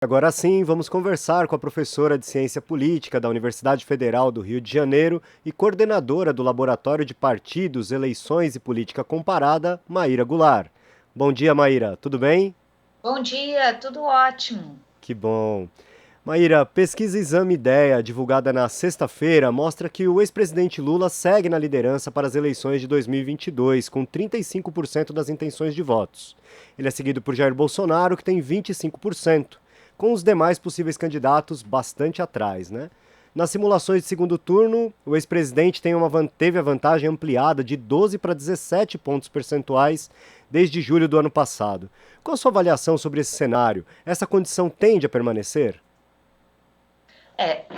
Agora sim, vamos conversar com a professora de Ciência Política da Universidade Federal do Rio de Janeiro e coordenadora do Laboratório de Partidos, Eleições e Política Comparada, Maíra Goulart. Bom dia, Maíra. Tudo bem? Bom dia, tudo ótimo. Que bom. Maíra, pesquisa Exame Ideia, divulgada na sexta-feira, mostra que o ex-presidente Lula segue na liderança para as eleições de 2022, com 35% das intenções de votos. Ele é seguido por Jair Bolsonaro, que tem 25%, com os demais possíveis candidatos bastante atrás, né? Nas simulações de segundo turno, o ex-presidente teve a vantagem ampliada de 12 para 17 pontos percentuais desde julho do ano passado. Qual a sua avaliação sobre esse cenário? Essa condição tende a permanecer?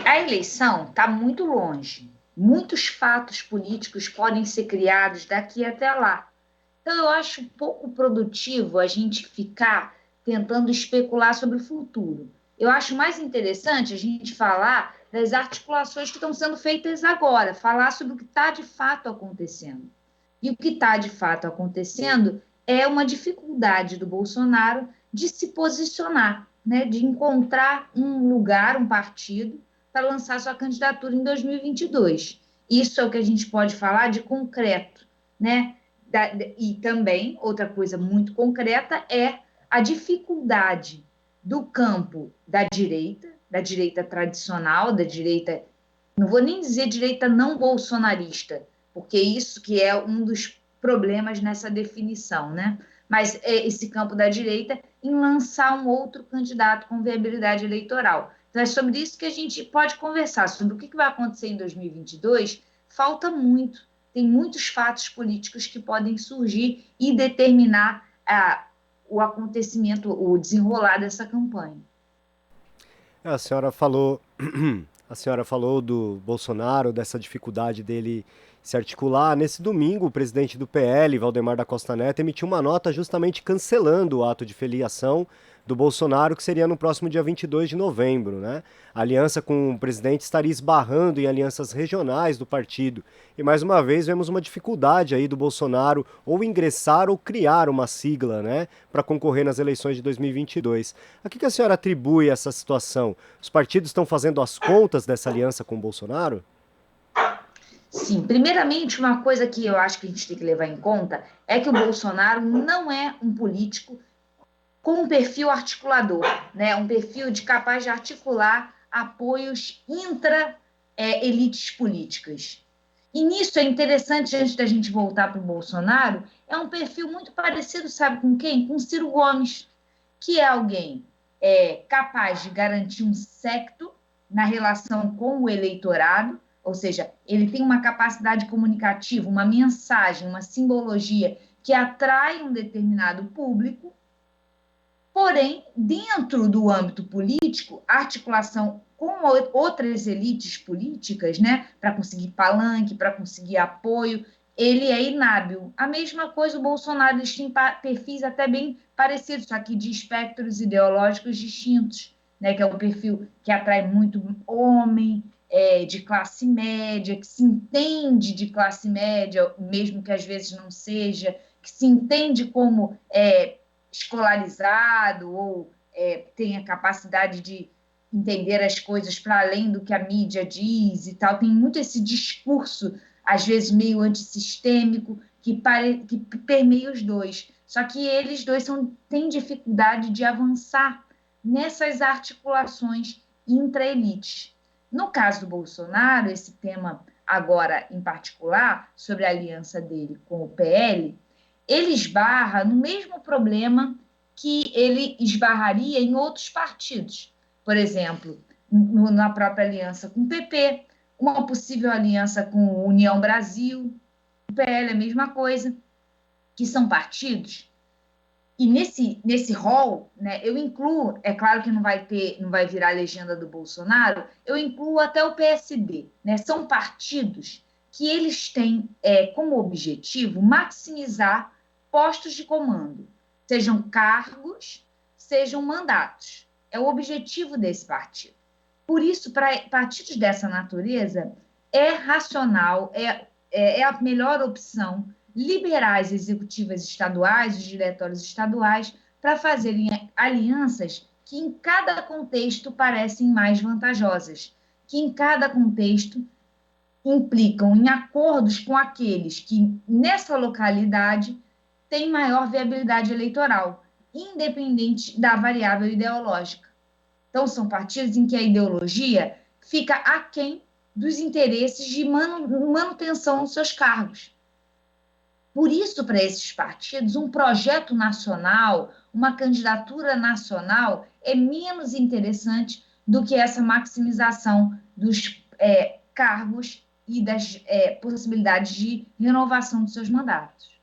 A eleição está muito longe. Muitos fatos políticos podem ser criados daqui até lá. Então, eu acho pouco produtivo a gente ficar tentando especular sobre o futuro. Eu acho mais interessante a gente falar das articulações que estão sendo feitas agora, falar sobre o que está de fato acontecendo. E o que está de fato acontecendo é uma dificuldade do Bolsonaro de se posicionar, né, de encontrar um lugar, um partido, para lançar sua candidatura em 2022. Isso é o que a gente pode falar de concreto, né? E também, outra coisa muito concreta, é a dificuldade do campo da direita tradicional, da direita, não vou nem dizer direita não bolsonarista, porque isso que é um dos problemas nessa definição, né? Mas é esse campo da direita em lançar um outro candidato com viabilidade eleitoral. Então é sobre isso que a gente pode conversar, sobre o que vai acontecer em 2022. Falta muito, tem muitos fatos políticos que podem surgir e determinar o acontecimento, o desenrolar dessa campanha. A senhora falou, a senhora falou do Bolsonaro, dessa dificuldade dele se articular. Nesse domingo, o presidente do PL, Valdemar da Costa Neto, emitiu uma nota justamente cancelando o ato de filiação do Bolsonaro, que seria no próximo dia 22 de novembro, né? A aliança com o presidente estaria esbarrando em alianças regionais do partido. E mais uma vez vemos uma dificuldade aí do Bolsonaro ou ingressar ou criar uma sigla, né, para concorrer nas eleições de 2022. A que a senhora atribui essa situação? Os partidos estão fazendo as contas dessa aliança com o Bolsonaro? Sim, primeiramente, uma coisa que eu acho que a gente tem que levar em conta é que o Bolsonaro não é um político com um perfil articulador, né? Um perfil de capaz de articular apoios intra-elites políticas. E nisso é interessante, antes da gente voltar para o Bolsonaro, é um perfil muito parecido, sabe com quem? Com Ciro Gomes, que é alguém capaz de garantir um secto na relação com o eleitorado, ou seja, ele tem uma capacidade comunicativa, uma mensagem, uma simbologia que atrai um determinado público. Porém, dentro do âmbito político, a articulação com outras elites políticas, né, para conseguir palanque, para conseguir apoio, ele é inábil. A mesma coisa o Bolsonaro, eles têm perfis até bem parecidos, só que de espectros ideológicos distintos, né, que é um perfil que atrai muito homem, de classe média, que se entende de classe média, mesmo que às vezes não seja, que se entende como escolarizado ou tem a capacidade de entender as coisas para além do que a mídia diz e tal. Tem muito esse discurso, às vezes meio antissistêmico, que permeia os dois. Só que eles dois têm dificuldade de avançar nessas articulações intra-elites. No caso do Bolsonaro, esse tema agora em particular, sobre a aliança dele com o PL, ele esbarra no mesmo problema que ele esbarraria em outros partidos. Por exemplo, na própria aliança com o PP, uma possível aliança com a União Brasil, o PL é a mesma coisa, que são partidos. E nesse rol, né, eu incluo, é claro que não vai virar a legenda do Bolsonaro, eu incluo até o PSD. Né? São partidos que eles têm como objetivo maximizar postos de comando, sejam cargos, sejam mandatos. É o objetivo desse partido. Por isso, para partidos dessa natureza, é racional, é a melhor opção liberar as executivas estaduais, os diretórios estaduais, para fazerem alianças que em cada contexto parecem mais vantajosas, que em cada contexto implicam em acordos com aqueles que, nessa localidade, têm maior viabilidade eleitoral, independente da variável ideológica. Então, são partidos em que a ideologia fica aquém dos interesses de manutenção dos seus cargos. Por isso, para esses partidos, um projeto nacional, uma candidatura nacional é menos interessante do que essa maximização dos cargos e das possibilidades de renovação dos seus mandatos.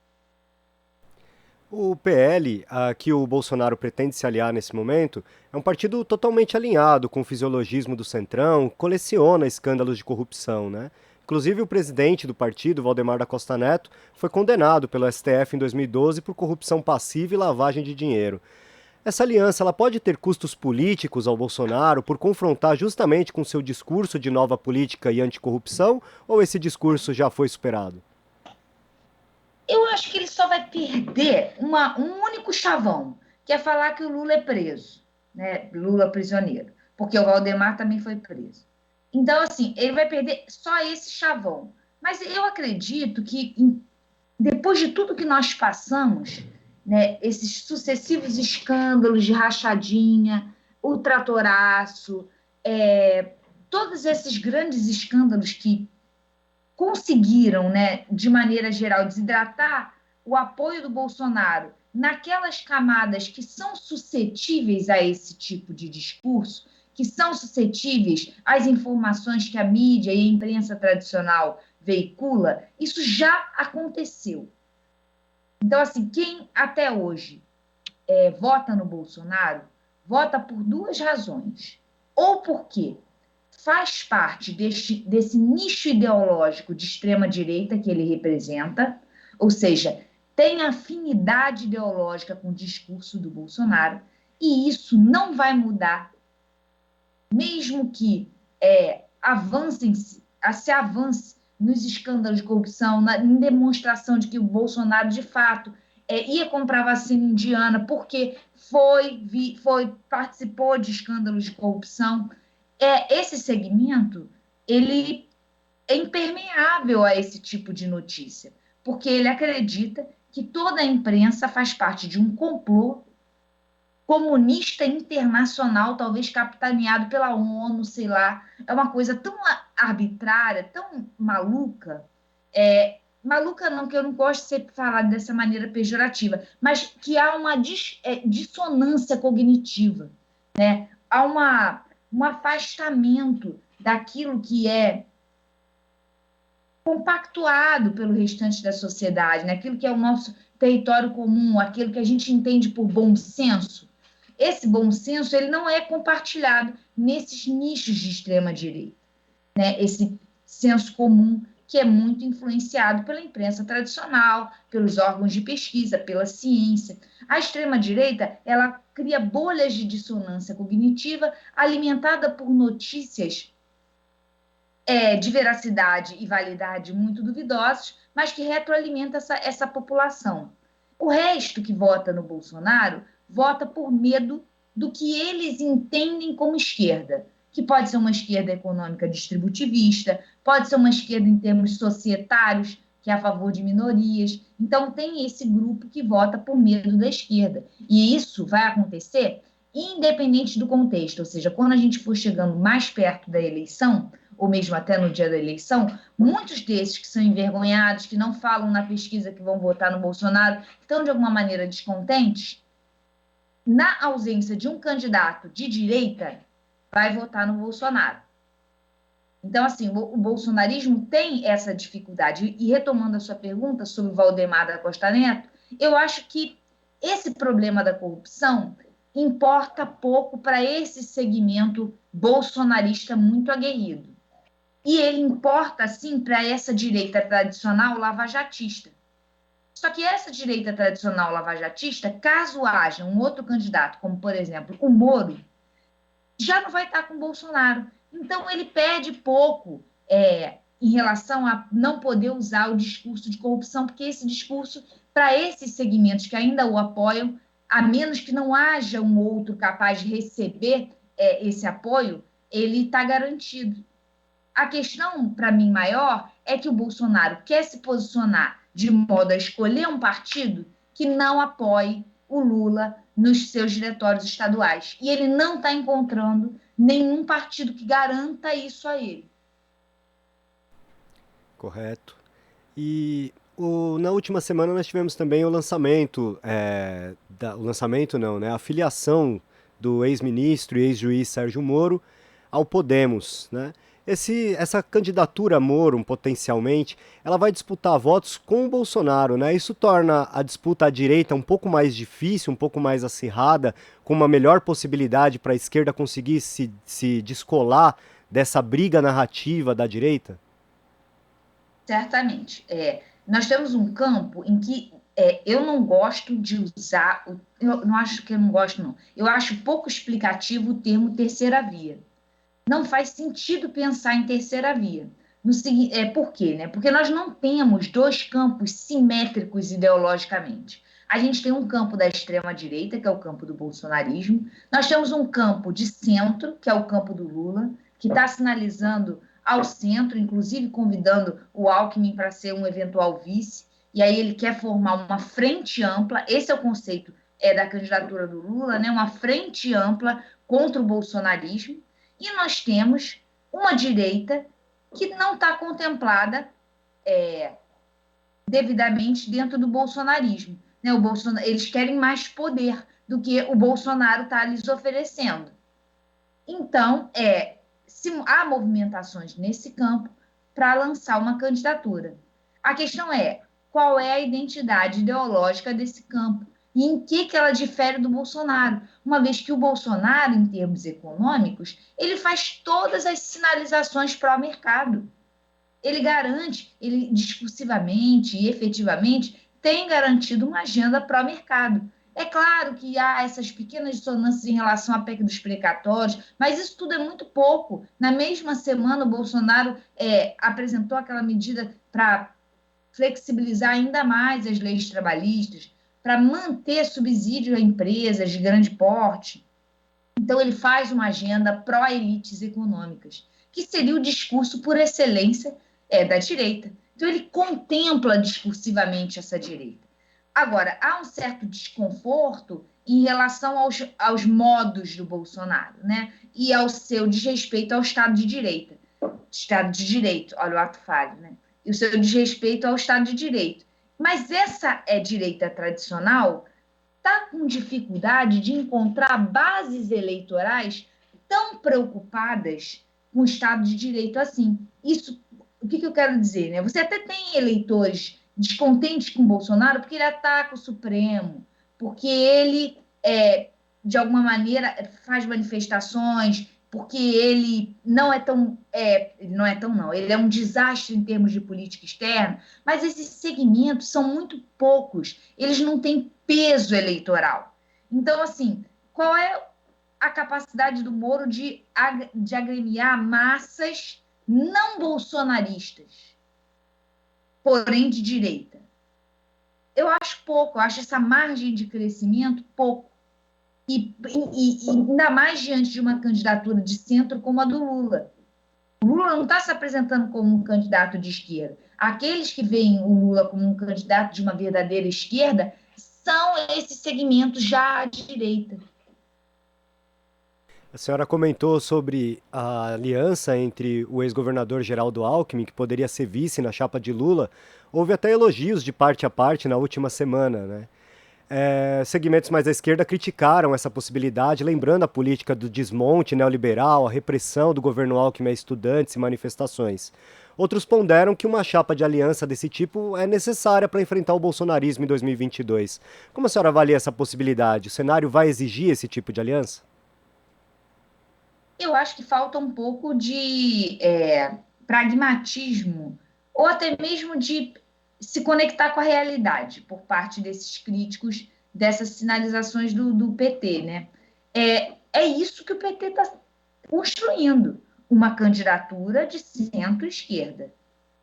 O PL, a que o Bolsonaro pretende se aliar nesse momento, é um partido totalmente alinhado com o fisiologismo do Centrão, coleciona escândalos de corrupção, né? Inclusive, o presidente do partido, Valdemar da Costa Neto, foi condenado pelo STF em 2012 por corrupção passiva e lavagem de dinheiro. Essa aliança ela pode ter custos políticos ao Bolsonaro por confrontar justamente com seu discurso de nova política e anticorrupção, ou esse discurso já foi superado? Eu acho que ele só vai perder um único chavão, que é falar que o Lula é preso, né? Lula prisioneiro, porque o Valdemar também foi preso. Então, assim, ele vai perder só esse chavão. Mas eu acredito que, depois de tudo que nós passamos, né, esses sucessivos escândalos de rachadinha, o tratoraço, todos esses grandes escândalos que conseguiram, né, de maneira geral, desidratar o apoio do Bolsonaro naquelas camadas que são suscetíveis a esse tipo de discurso, que são suscetíveis às informações que a mídia e a imprensa tradicional veicula, isso já aconteceu. Então, assim, quem até hoje vota no Bolsonaro, vota por duas razões. Ou porque faz parte desse nicho ideológico de extrema-direita que ele representa, ou seja, tem afinidade ideológica com o discurso do Bolsonaro, e isso não vai mudar, mesmo que se avance nos escândalos de corrupção, em demonstração de que o Bolsonaro, de fato, ia comprar vacina indiana porque participou de escândalos de corrupção. Esse segmento ele é impermeável a esse tipo de notícia, porque ele acredita que toda a imprensa faz parte de um complô comunista internacional, talvez capitaneado pela ONU, sei lá. É uma coisa tão arbitrária, tão maluca. Maluca não, que eu não gosto de ser falada dessa maneira pejorativa, mas que há uma dissonância cognitiva, né? Há um afastamento daquilo que é compactuado pelo restante da sociedade, naquilo que é o nosso território comum, aquilo que a gente entende por bom senso. Esse bom senso ele não é compartilhado nesses nichos de extrema-direita, né? Esse senso comum que é muito influenciado pela imprensa tradicional, pelos órgãos de pesquisa, pela ciência. A extrema-direita ela cria bolhas de dissonância cognitiva alimentada por notícias de veracidade e validade muito duvidosos, mas que retroalimenta essa população. O resto que vota no Bolsonaro vota por medo do que eles entendem como esquerda, que pode ser uma esquerda econômica distributivista, pode ser uma esquerda em termos societários, que é a favor de minorias. Então, tem esse grupo que vota por medo da esquerda. E isso vai acontecer independente do contexto, ou seja, quando a gente for chegando mais perto da eleição, ou mesmo até no dia da eleição, muitos desses que são envergonhados, que não falam na pesquisa que vão votar no Bolsonaro, estão de alguma maneira descontentes, na ausência de um candidato de direita, vai votar no Bolsonaro. Então, assim, o bolsonarismo tem essa dificuldade. E retomando a sua pergunta sobre o Valdemar da Costa Neto, eu acho que esse problema da corrupção importa pouco para esse segmento bolsonarista muito aguerrido. E ele importa, sim, para essa direita tradicional lavajatista. Só que essa direita tradicional lavajatista, caso haja um outro candidato, como, por exemplo, o Moro, já não vai estar com o Bolsonaro. Então, ele perde pouco em relação a não poder usar o discurso de corrupção, porque esse discurso, para esses segmentos que ainda o apoiam, a menos que não haja um outro capaz de receber esse apoio, ele está garantido. A questão, para mim, maior é que o Bolsonaro quer se posicionar de modo a escolher um partido que não apoie o Lula nos seus diretórios estaduais. E ele não está encontrando nenhum partido que garanta isso a ele. Correto. E na última semana nós tivemos também o lançamento, o lançamento não, né? A filiação do ex-ministro e ex-juiz Sérgio Moro ao Podemos, né? Essa candidatura Moro, potencialmente, ela vai disputar votos com o Bolsonaro, né? Isso torna a disputa à direita um pouco mais difícil, um pouco mais acirrada, com uma melhor possibilidade para a esquerda conseguir se descolar dessa briga narrativa da direita? Certamente. Nós temos um campo em que eu não gosto de usar, eu não acho que eu não gosto, não. Eu acho pouco explicativo o termo terceira via. Não faz sentido pensar em terceira via. Por quê? Né? Porque nós não temos dois campos simétricos ideologicamente. A gente tem um campo da extrema-direita, que é o campo do bolsonarismo. Nós temos um campo de centro, que é o campo do Lula, que está sinalizando ao centro, inclusive convidando o Alckmin para ser um eventual vice. E aí ele quer formar uma frente ampla. Esse é o conceito da candidatura do Lula, né? Uma frente ampla contra o bolsonarismo. E nós temos uma direita que não está contemplada devidamente dentro do bolsonarismo. Né? Eles querem mais poder do que o Bolsonaro está lhes oferecendo. Então, há movimentações nesse campo para lançar uma candidatura. A questão é, qual é a identidade ideológica desse campo? E em que ela difere do Bolsonaro? Uma vez que o Bolsonaro, em termos econômicos, ele faz todas as sinalizações pró-mercado. Ele garante, ele discursivamente e efetivamente tem garantido uma agenda pró-mercado. É claro que há essas pequenas dissonâncias em relação à PEC dos precatórios, mas isso tudo é muito pouco. Na mesma semana, o Bolsonaro apresentou aquela medida para flexibilizar ainda mais as leis trabalhistas, para manter subsídio a empresas de grande porte. Então, ele faz uma agenda pró-elites econômicas, que seria o discurso por excelência da direita. Então, ele contempla discursivamente essa direita. Agora, há um certo desconforto em relação aos modos do Bolsonaro, né? E ao seu desrespeito ao Estado de Direito. Estado de Direito, olha o ato falho, né? E o seu desrespeito ao Estado de Direito. Mas essa direita tradicional está com dificuldade de encontrar bases eleitorais tão preocupadas com o Estado de Direito assim. Isso, o que eu quero dizer? Né? Você até tem eleitores descontentes com o Bolsonaro porque ele ataca o Supremo, porque ele, de alguma maneira, faz manifestações, porque ele não é tão, ele é um desastre em termos de política externa, mas esses segmentos são muito poucos, eles não têm peso eleitoral. Então, assim, qual é a capacidade do Moro de agremiar massas não bolsonaristas, porém de direita? Eu acho pouco, eu acho essa margem de crescimento pouco. E ainda mais diante de uma candidatura de centro como a do Lula. O Lula não está se apresentando como um candidato de esquerda. Aqueles que veem o Lula como um candidato de uma verdadeira esquerda são esses segmentos já à direita. A senhora comentou sobre a aliança entre o ex-governador Geraldo Alckmin, que poderia ser vice na chapa de Lula. Houve até elogios de parte a parte na última semana, né? Segmentos mais à esquerda criticaram essa possibilidade, lembrando a política do desmonte neoliberal, a repressão do governo Alckmin a estudantes e manifestações. Outros ponderam que uma chapa de aliança desse tipo é necessária para enfrentar o bolsonarismo em 2022. Como a senhora avalia essa possibilidade? O cenário vai exigir esse tipo de aliança? Eu acho que falta um pouco de pragmatismo, ou até mesmo de se conectar com a realidade por parte desses críticos dessas sinalizações do PT, né? É isso que o PT está construindo, uma candidatura de centro-esquerda.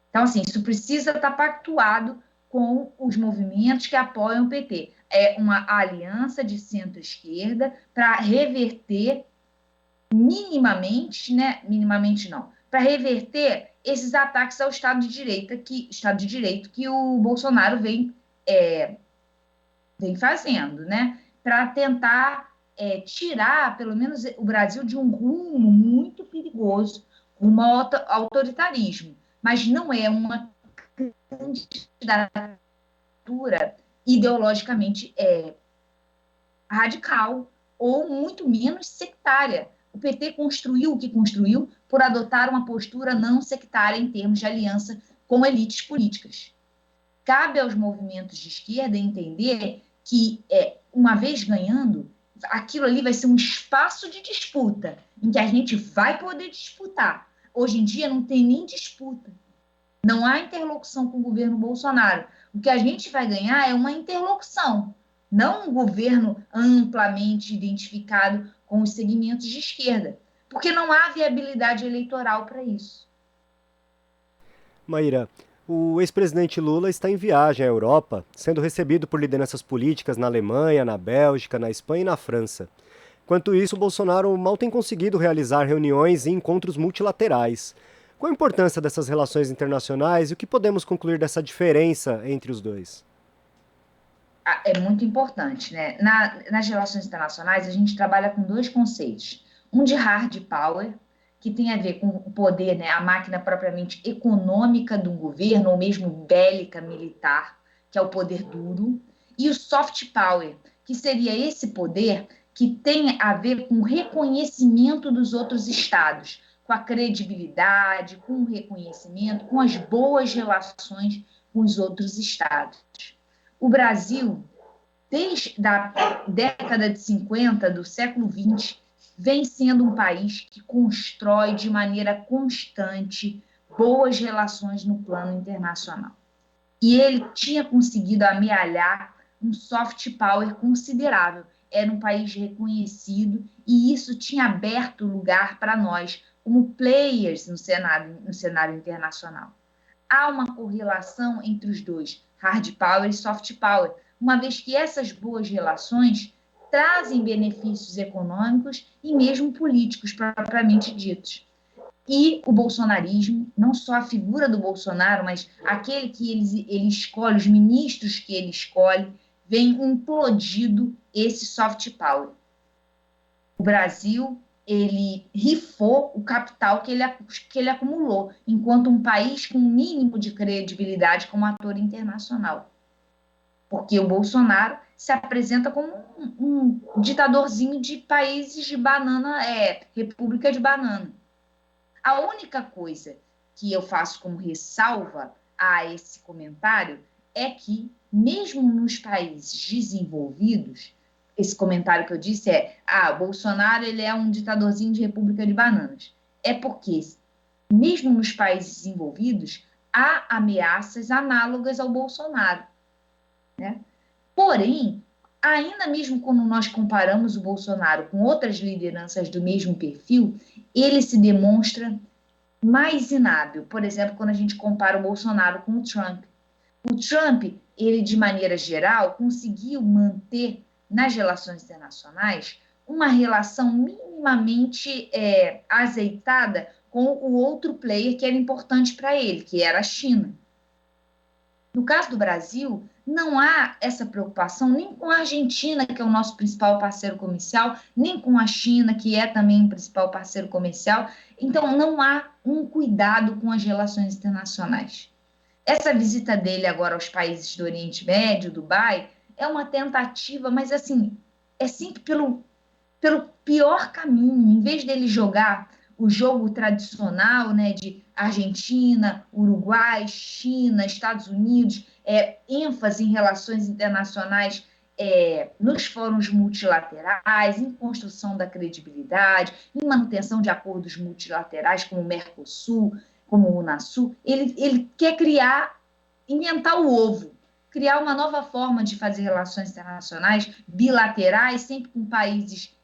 Então, assim, isso precisa estar pactuado com os movimentos que apoiam o PT. uma aliança de centro-esquerda para reverter minimamente, né? Minimamente não, para reverter esses ataques ao Estado de Direito que o Bolsonaro vem fazendo, né? Para tentar tirar, pelo menos, o Brasil de um rumo muito perigoso, rumo ao autoritarismo. Mas não é uma candidatura ideologicamente radical ou muito menos sectária. O PT construiu o que construiu por adotar uma postura não sectária em termos de aliança com elites políticas. Cabe aos movimentos de esquerda entender que, uma vez ganhando, aquilo ali vai ser um espaço de disputa, em que a gente vai poder disputar. Hoje em dia não tem nem disputa. Não há interlocução com o governo Bolsonaro. O que a gente vai ganhar é uma interlocução, não um governo amplamente identificado com os segmentos de esquerda, porque não há viabilidade eleitoral para isso. Maíra, o ex-presidente Lula está em viagem à Europa, sendo recebido por lideranças políticas na Alemanha, na Bélgica, na Espanha e na França. Enquanto isso, Bolsonaro mal tem conseguido realizar reuniões e encontros multilaterais. Qual a importância dessas relações internacionais e o que podemos concluir dessa diferença entre os dois? É muito importante, né? Nas relações internacionais, a gente trabalha com dois conceitos. Um de hard power, que tem a ver com o poder, né, a máquina propriamente econômica do governo, ou mesmo bélica militar, que é o poder duro, e o soft power, que seria esse poder que tem a ver com o reconhecimento dos outros estados, com a credibilidade, com o reconhecimento, com as boas relações com os outros estados. O Brasil, desde a década de 50 do século XX, vem sendo um país que constrói de maneira constante boas relações no plano internacional. E ele tinha conseguido amealhar um soft power considerável. Era um país reconhecido e isso tinha aberto lugar para nós como players no cenário internacional. Há uma correlação entre os dois, hard power e soft power, uma vez que essas boas relações trazem benefícios econômicos e mesmo políticos propriamente ditos. E o bolsonarismo, não só a figura do Bolsonaro, mas aquele que ele escolhe, os ministros que ele escolhe, vem implodido esse soft power. O Brasil, ele rifou o capital que ele acumulou, enquanto um país com um mínimo de credibilidade como ator internacional. Porque o Bolsonaro se apresenta como um ditadorzinho de países de banana, república de banana. A única coisa que eu faço como ressalva a esse comentário é que, mesmo nos países desenvolvidos, esse comentário que eu disse Bolsonaro ele é um ditadorzinho de república de bananas. É porque, mesmo nos países desenvolvidos, há ameaças análogas ao Bolsonaro, né? Porém, ainda mesmo quando nós comparamos o Bolsonaro com outras lideranças do mesmo perfil, ele se demonstra mais inábil. Por exemplo, quando a gente compara o Bolsonaro com o Trump. O Trump, ele, de maneira geral, conseguiu manter nas relações internacionais uma relação minimamente azeitada com o outro player que era importante para ele, que era a China. No caso do Brasil, não há essa preocupação nem com a Argentina, que é o nosso principal parceiro comercial, nem com a China, que é também o principal parceiro comercial. Então, não há um cuidado com as relações internacionais. Essa visita dele agora aos países do Oriente Médio, Dubai, é uma tentativa, mas assim, é sempre pelo pior caminho. Em vez dele jogar o jogo tradicional, né, de Argentina, Uruguai, China, Estados Unidos, ênfase em relações internacionais nos fóruns multilaterais, em construção da credibilidade, em manutenção de acordos multilaterais como o Mercosul, como o Unasul, ele quer inventar o ovo, criar uma nova forma de fazer relações internacionais bilaterais, sempre com países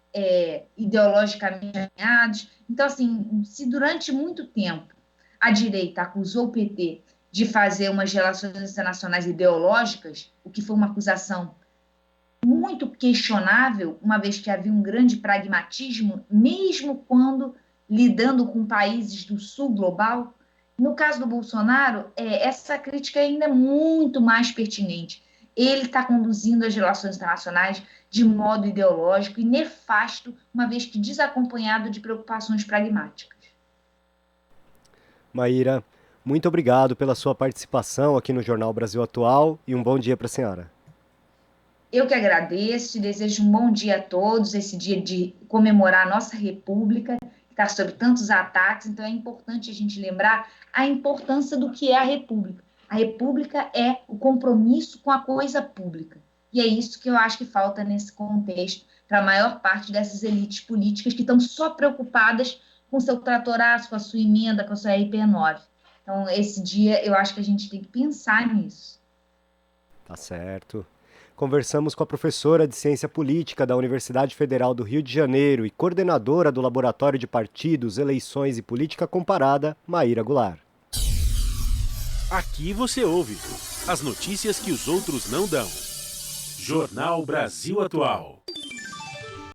ideologicamente alinhados. Então, assim, se durante muito tempo a direita acusou o PT de fazer umas relações internacionais ideológicas, o que foi uma acusação muito questionável, uma vez que havia um grande pragmatismo, mesmo quando lidando com países do sul global. No caso do Bolsonaro, essa crítica ainda é muito mais pertinente. Ele está conduzindo as relações internacionais de modo ideológico e nefasto, uma vez que desacompanhado de preocupações pragmáticas. Maíra, muito obrigado pela sua participação aqui no Jornal Brasil Atual e um bom dia para a senhora. Eu que agradeço e desejo um bom dia a todos, esse dia de comemorar a nossa República, que está sob tantos ataques, então é importante a gente lembrar a importância do que é a República. A República é o compromisso com a coisa pública. E é isso que eu acho que falta nesse contexto para a maior parte dessas elites políticas que estão só preocupadas com seu tratoraço, com a sua emenda, com a sua RP9. Então, esse dia eu acho que a gente tem que pensar nisso. Tá certo. Conversamos com a professora de Ciência Política da Universidade Federal do Rio de Janeiro e coordenadora do Laboratório de Partidos, Eleições e Política Comparada, Maíra Goulart. Aqui você ouve as notícias que os outros não dão. Jornal Brasil Atual.